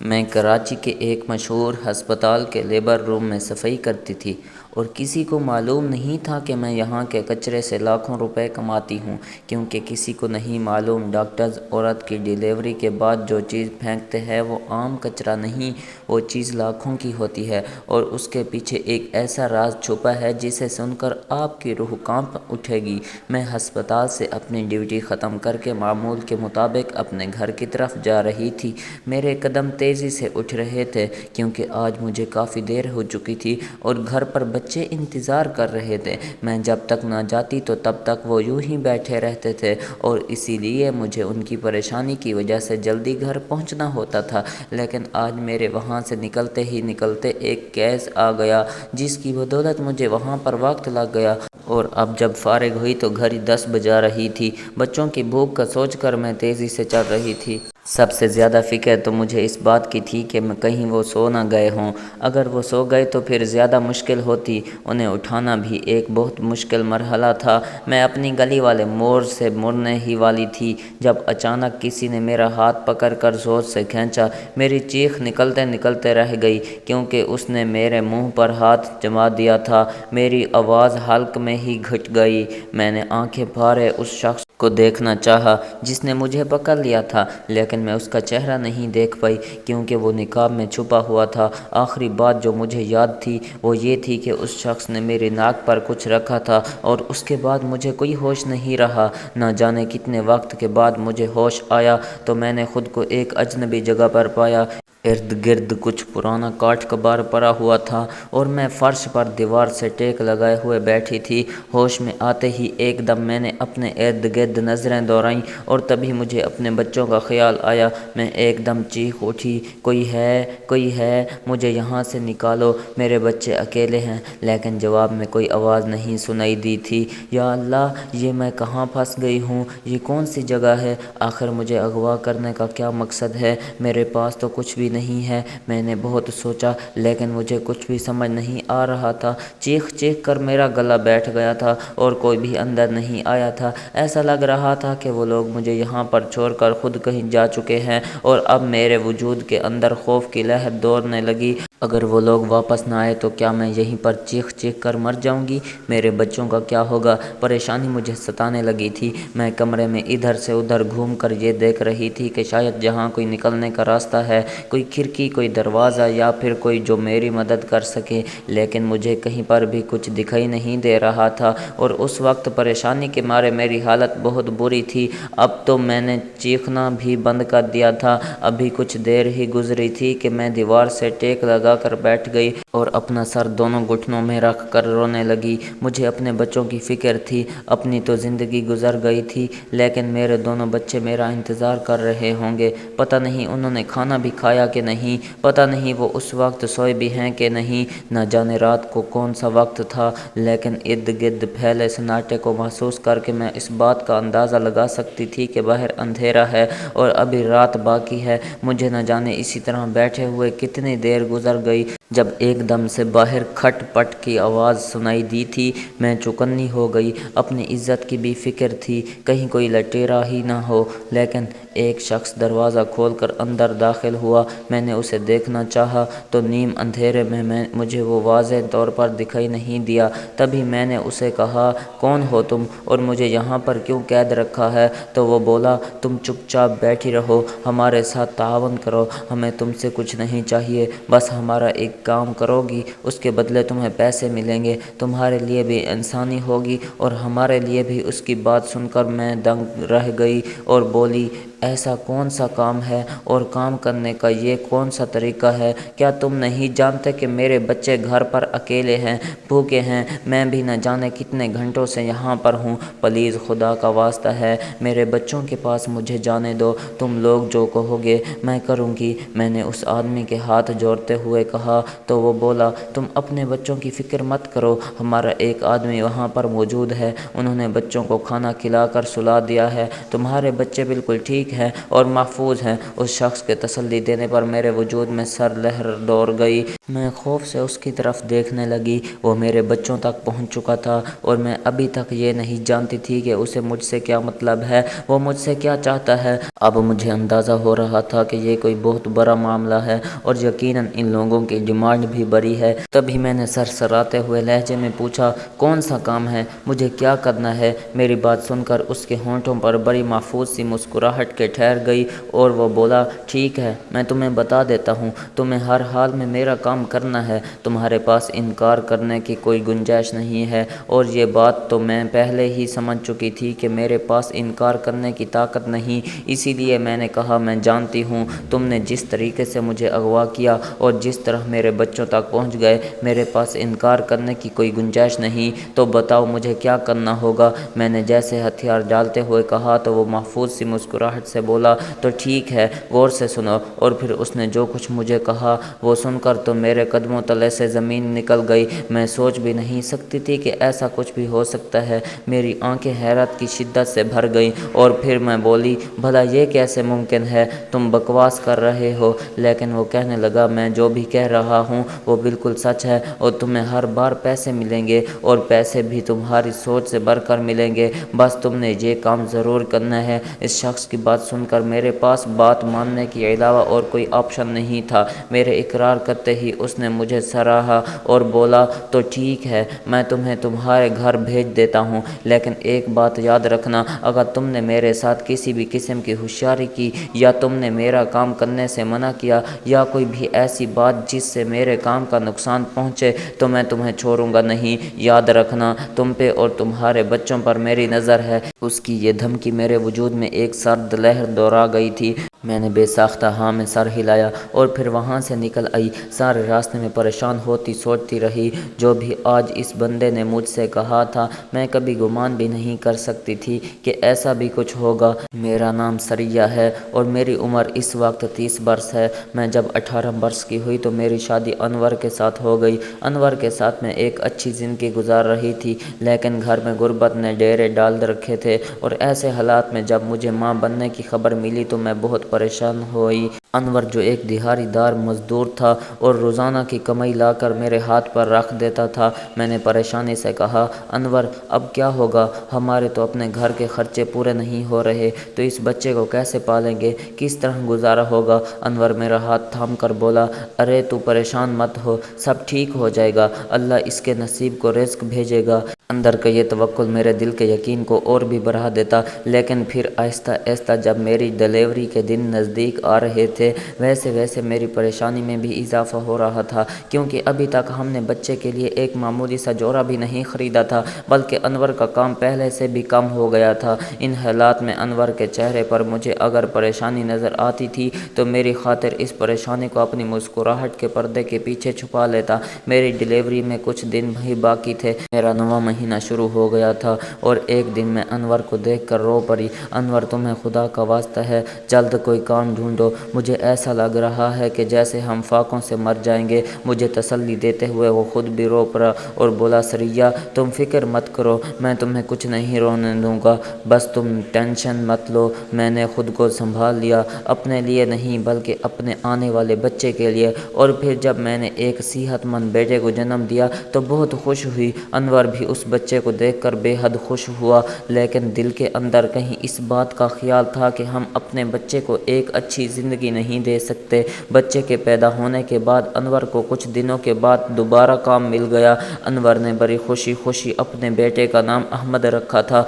میں کراچی کے ایک مشہور ہسپتال کے لیبر روم میں صفائی کرتی تھی اور کسی کو معلوم نہیں تھا کہ میں یہاں کے کچرے سے لاکھوں روپے کماتی ہوں، کیونکہ کسی کو نہیں معلوم ڈاکٹرز عورت کی ڈیلیوری کے بعد جو چیز پھینکتے ہیں وہ عام کچرا نہیں، وہ چیز لاکھوں کی ہوتی ہے اور اس کے پیچھے ایک ایسا راز چھپا ہے جسے سن کر آپ کی روح کانپ اٹھے گی۔ میں ہسپتال سے اپنی ڈیوٹی ختم کر کے معمول کے مطابق اپنے گھر کی طرف جا رہی تھی۔ میرے قدم تیزی سے اٹھ رہے تھے کیونکہ آج مجھے کافی دیر ہو چکی تھی اور گھر پر بچے انتظار کر رہے تھے۔ میں جب تک نہ جاتی تو تب تک وہ یوں ہی بیٹھے رہتے تھے اور اسی لیے مجھے ان کی پریشانی کی وجہ سے جلدی گھر پہنچنا ہوتا تھا، لیکن آج میرے وہاں سے نکلتے ایک کیس آ گیا جس کی بدولت مجھے وہاں پر وقت لگ گیا، اور اب جب فارغ ہوئی تو گھڑی 10 بجا رہی تھی۔ بچوں کی بھوک کا سوچ کر میں تیزی سے چل رہی تھی۔ سب سے زیادہ فکر تو مجھے اس بات کی تھی کہ کہیں وہ سو نہ گئے ہوں۔ اگر وہ سو گئے تو پھر زیادہ مشکل ہوتی، انہیں اٹھانا بھی ایک بہت مشکل مرحلہ تھا۔ میں اپنی گلی والے موڑ سے مڑنے ہی والی تھی جب اچانک کسی نے میرا ہاتھ پکڑ کر زور سے کھینچا۔ میری چیخ نکلتے رہ گئی کیونکہ اس نے میرے منہ پر ہاتھ جما دیا تھا۔ میری آواز حلق میں ہی گھٹ گئی۔ میں نے آنکھیں پھاڑے اس شخص کو دیکھنا چاہا جس نے مجھے پکڑ لیا تھا، لیکن میں اس کا چہرہ نہیں دیکھ پائی کیونکہ وہ نقاب میں چھپا ہوا تھا۔ آخری بات جو مجھے یاد تھی وہ یہ تھی کہ اس شخص نے میری ناک پر کچھ رکھا تھا اور اس کے بعد مجھے کوئی ہوش نہیں رہا۔ نہ جانے کتنے وقت کے بعد مجھے ہوش آیا تو میں نے خود کو ایک اجنبی جگہ پر پایا۔ ارد گرد کچھ پرانا کاٹھ کباڑ پڑا ہوا تھا اور میں فرش پر دیوار سے ٹیک لگائے ہوئے بیٹھی تھی۔ ہوش میں آتے ہی ایک دم میں نے اپنے ارد گرد نظریں دوڑائیں اور تبھی مجھے اپنے بچوں کا خیال آیا۔ میں ایک دم چیخ اٹھی، کوئی ہے، مجھے یہاں سے نکالو، میرے بچے اکیلے ہیں، لیکن جواب میں کوئی آواز نہیں سنائی دی تھی۔ یا اللہ، یہ میں کہاں پھنس گئی ہوں؟ یہ کون سی جگہ ہے؟ آخر مجھے اغوا کرنے کا کیا مقصد ہے؟ میرے پاس تو کچھ بھی نہیں ہے۔ میں نے بہت سوچا لیکن مجھے کچھ بھی سمجھ نہیں آ رہا تھا۔ چیخ کر میرا گلا بیٹھ گیا تھا اور کوئی بھی اندر نہیں آیا تھا۔ ایسا لگ رہا تھا کہ وہ لوگ مجھے یہاں پر چھوڑ کر خود کہیں جا چکے ہیں اور اب میرے وجود کے اندر خوف کی لہر دوڑنے لگی۔ اگر وہ لوگ واپس نہ آئے تو کیا میں یہیں پر چیخ کر مر جاؤں گی؟ میرے بچوں کا کیا ہوگا؟ پریشانی مجھے ستانے لگی تھی۔ میں کمرے میں ادھر سے ادھر گھوم کر یہ دیکھ رہی تھی کہ شاید جہاں کوئی نکلنے کا راستہ ہے، کوئی کھڑکی، کوئی دروازہ یا پھر کوئی جو میری مدد کر سکے، لیکن مجھے کہیں پر بھی کچھ دکھائی نہیں دے رہا تھا اور اس وقت پریشانی کے مارے میری حالت بہت بری تھی۔ اب تو میں نے چیخنا بھی بند کر دیا تھا۔ ابھی کچھ دیر ہی گزری تھی کہ میں دیوار سے ٹیک لگا کر بیٹھ گئی اور اپنا سر دونوں گھٹنوں میں رکھ کر رونے لگی۔ مجھے اپنے بچوں کی فکر تھی۔ اپنی تو زندگی گزر گئی تھی لیکن میرے دونوں بچے میرا انتظار کر رہے ہوں گے۔ پتہ نہیں انہوں نے کھانا بھی کھایا کہ نہیں، پتہ نہیں وہ اس وقت سوئے بھی ہیں کہ نہیں، نہ جانے رات کو کون سا وقت تھا، لیکن ارد گرد پھیلے سناٹے کو محسوس کر کے میں اس بات کا اندازہ لگا سکتی تھی کہ باہر اندھیرا ہے اور ابھی رات باقی ہے۔ مجھے نہ جانے اسی طرح بیٹھے ہوئے کتنی دیر گزر گئی جب ایک دم سے باہر کھٹ پٹ کی آواز سنائی دی تھی۔ میں چوکنی ہو گئی۔ اپنی عزت کی بھی فکر تھی، کہیں کوئی لٹیرا ہی نہ ہو، لیکن ایک شخص دروازہ کھول کر اندر داخل ہوا۔ میں نے اسے دیکھنا چاہا تو نیم اندھیرے میں مجھے وہ واضح طور پر دکھائی نہیں دیا۔ تبھی میں نے اسے کہا، کون ہو تم اور مجھے یہاں پر کیوں قید رکھا ہے؟ تو وہ بولا، تم چپ چاپ بیٹھی رہو، ہمارے ساتھ تعاون کرو، ہمیں تم سے کچھ نہیں چاہیے، بس ہمارا ایک کام کرو گی، اس کے بدلے تمہیں پیسے ملیں گے، تمہارے لیے بھی انسانی ہوگی اور ہمارے لیے بھی۔ اس کی بات سن کر میں دنگ رہ گئی اور بولی، ایسا کون سا کام ہے اور کام کرنے کا یہ کون سا طریقہ ہے؟ کیا تم نہیں جانتے کہ میرے بچے گھر پر اکیلے ہیں، بھوکے ہیں؟ میں بھی نہ جانے کتنے گھنٹوں سے یہاں پر ہوں، پلیز خدا کا واسطہ ہے میرے بچوں کے پاس مجھے جانے دو، تم لوگ جو کہو گے میں کروں گی۔ میں نے اس آدمی کے ہاتھ جوڑتے ہوئے کہا تو وہ بولا، تم اپنے بچوں کی فکر مت کرو، ہمارا ایک آدمی وہاں پر موجود ہے، انہوں نے بچوں کو کھانا کھلا کر سلا دیا ہے، تمہارے بچے بالکل ٹھیک ٹھیک ہیں اور محفوظ ہیں۔ اس شخص کے تسلی دینے پر میرے وجود میں سر لہر دوڑ گئی۔ میں خوف سے اس کی طرف دیکھنے لگی۔ وہ میرے بچوں تک پہنچ چکا تھا اور میں ابھی تک یہ نہیں جانتی تھی کہ اسے مجھ سے کیا مطلب ہے، وہ مجھ سے کیا چاہتا ہے۔ اب مجھے اندازہ ہو رہا تھا کہ یہ کوئی بہت بڑا معاملہ ہے اور یقیناً ان لوگوں کی ڈیمانڈ بھی بڑی ہے۔ تبھی میں نے سرسراتے ہوئے لہجے میں پوچھا، کون سا کام ہے، مجھے کیا کرنا ہے؟ میری بات سن کر اس کے ہونٹوں پر بڑی محفوظ سی مسکراہٹ کے ٹھہر گئی اور وہ بولا، ٹھیک ہے، میں تمہیں بتا دیتا ہوں، تمہیں ہر حال میں میرا کام کرنا ہے، تمہارے پاس انکار کرنے کی کوئی گنجائش نہیں ہے، اور یہ بات تو میں پہلے ہی سمجھ چکی تھی کہ میرے پاس انکار کرنے کی طاقت نہیں، اسی لیے میں نے کہا، میں جانتی ہوں تم نے جس طریقے سے مجھے اغوا کیا اور جس طرح میرے بچوں تک پہنچ گئے، میرے پاس انکار کرنے کی کوئی گنجائش نہیں، تو بتاؤ مجھے کیا کرنا ہوگا؟ میں نے جیسے ہتھیار ڈالتے ہوئے کہا تو وہ محفوظ سی مسکراہٹ سے بولا، تو ٹھیک ہے، غور سے سنو۔ اور پھر اس نے جو کچھ مجھے کہا وہ سن کر تو میرے قدموں تلے سے زمین نکل گئی۔ میں سوچ بھی نہیں سکتی تھی کہ ایسا کچھ بھی ہو سکتا ہے۔ میری آنکھیں حیرت کی شدت سے بھر گئیں اور پھر میں بولی، بھلا یہ کیسے ممکن ہے؟ تم بکواس کر رہے ہو۔ لیکن وہ کہنے لگا، میں جو بھی کہہ رہا ہوں وہ بالکل سچ ہے، اور تمہیں ہر بار پیسے ملیں گے، اور پیسے بھی تمہاری سوچ سے بڑھ کر ملیں گے، بس تم نے یہ کام ضرور کرنا ہے۔ اس شخص کی بات سن کر میرے پاس بات ماننے کے علاوہ اور کوئی آپشن نہیں تھا۔ میرے اقرار کرتے ہی اس نے مجھے سراہا اور بولا، تو ٹھیک ہے، میں تمہیں تمہارے گھر بھیج دیتا ہوں، لیکن ایک بات یاد رکھنا، اگر تم نے میرے ساتھ کسی بھی قسم کی ہوشیاری کی، یا تم نے میرا کام کرنے سے منع کیا، یا کوئی بھی ایسی بات جس سے میرے کام کا نقصان پہنچے، تو میں تمہیں چھوڑوں گا نہیں۔ یاد رکھنا، تم پہ اور تمہارے بچوں پر میری نظر ہے۔ اس کی یہ دھمکی میرے وجود میں ایک سرد لہر دوڑا گئی تھی۔ میں نے بے ساختہ ہاں میں سر ہلایا اور پھر وہاں سے نکل آئی۔ سارے راستے میں پریشان ہوتی سوچتی رہی، جو بھی آج اس بندے نے مجھ سے کہا تھا، میں کبھی گمان بھی نہیں کر سکتی تھی کہ ایسا بھی کچھ ہوگا۔ میرا نام سریہ ہے اور میری عمر اس وقت 30 برس ہے۔ میں جب 18 برس کی ہوئی تو میری شادی انور کے ساتھ ہو گئی۔ انور کے ساتھ میں ایک اچھی زندگی گزار رہی تھی، لیکن گھر میں غربت نے ڈیرے ڈال رکھے تھے، اور ایسے حالات میں جب مجھے ماں بننے کی خبر ملی تو میں بہت پریشان ہوئی۔ انور جو ایک دہاڑی دار مزدور تھا اور روزانہ کی کمائی لا کر میرے ہاتھ پر رکھ دیتا تھا۔ میں نے پریشانی سے کہا، انور، اب کیا ہوگا؟ ہمارے تو اپنے گھر کے خرچے پورے نہیں ہو رہے، تو اس بچے کو کیسے پالیں گے؟ کس طرح گزارا ہوگا؟ انور میرا ہاتھ تھام کر بولا، ارے تو پریشان مت ہو، سب ٹھیک ہو جائے گا، اللہ اس کے نصیب کو رزق بھیجے گا۔ اندر کا یہ توکل میرے دل کے یقین کو اور بھی بڑھا دیتا، لیکن پھر آہستہ آہستہ جب میری ڈیلیوری کے دن نزدیک آ رہے تھے، ویسے ویسے میری پریشانی میں بھی اضافہ ہو رہا تھا، کیونکہ ابھی تک ہم نے بچے کے لیے ایک معمولی سا جوڑا بھی نہیں خریدا تھا، بلکہ انور کا کام پہلے سے بھی کم ہو گیا تھا۔ ان حالات میں انور کے چہرے پر مجھے اگر پریشانی نظر آتی تھی تو میری خاطر اس پریشانی کو اپنی مسکراہٹ کے پردے کے پیچھے چھپا لیتا۔ میری ڈیلیوری میں کچھ دن ہی باقی تھے، میرا 9واں مہینہ شروع ہو گیا تھا، اور ایک دن میں انور کو دیکھ کر رو پڑی، انور، تمہیں خدا کا واسطہ ہے، جلد کوئی کام ڈھونڈو، مجھے ایسا لگ رہا ہے کہ جیسے ہم فاقوں سے مر جائیں گے۔ مجھے تسلی دیتے ہوئے وہ خود بھی رو پڑا اور بولا، سریہ، تم فکر مت کرو، میں تمہیں کچھ نہیں رونے دوں گا، بس تم ٹینشن مت لو، میں نے خود کو سنبھال لیا، اپنے لیے نہیں بلکہ اپنے آنے والے بچے کے لیے۔ اور پھر جب میں نے ایک صحت مند بیٹے کو جنم دیا تو بہت خوش ہوئی۔ انور بھی اس بچے کو دیکھ کر بے حد خوش ہوا، لیکن دل کے اندر کہیں اس بات کا خیال تھا کہ ہم اپنے بچے کو ایک اچھی زندگی نہیں دے سکتے۔ بچے کے پیدا ہونے کے بعد انور کو کچھ دنوں کے بعد دوبارہ کام مل گیا۔ انور نے بڑی خوشی خوشی اپنے بیٹے کا نام احمد رکھا تھا۔